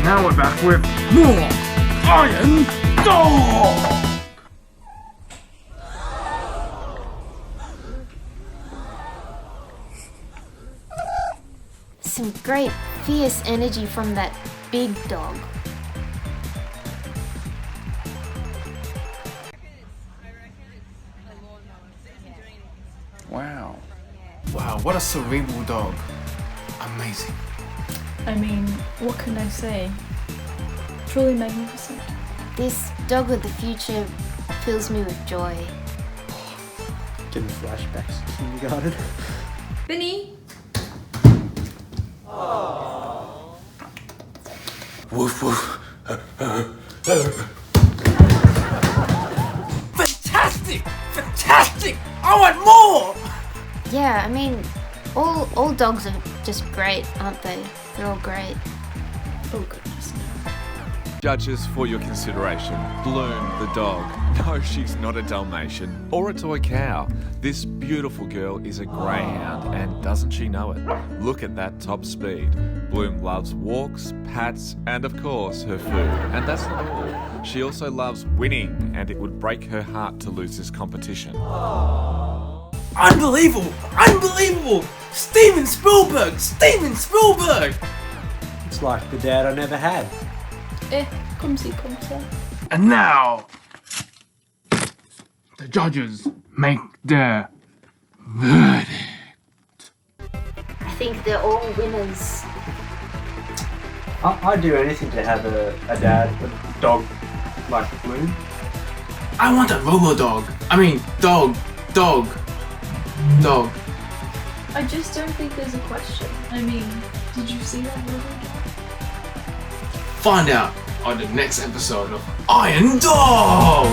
Now we're back with more Iron Dog! Some great fierce energy from that big dog. Wow. Wow, what a cerebral dog. Amazing. I mean, what can I say? Truly magnificent. This dog of the future fills me with joy. Getting flashbacks to kindergarten. Vinny! Woof woof. Fantastic! Fantastic! I want more! Yeah, I mean, all dogs are just great, aren't they? They're all great. Oh goodness, no. Judges, for your consideration, Bloom the dog. No, she's not a Dalmatian or a toy cow. This beautiful girl is a greyhound, and doesn't she know it? Look at that top speed. Bloom loves walks, pats, and of course her food. And that's not all. She also loves winning, and it would break her heart to lose this competition. Unbelievable! Unbelievable! Steven Spielberg! Steven Spielberg! It's like the dad I never had. Comme si, comme ça. And now, the judges make their verdict. I think they're all winners. I'd do anything to have a dad, a dog like Bloom. I want a robo dog. I mean, dog. I just don't think there's a question. I mean, did you see that movie? Find out on the next episode of Iron Dog!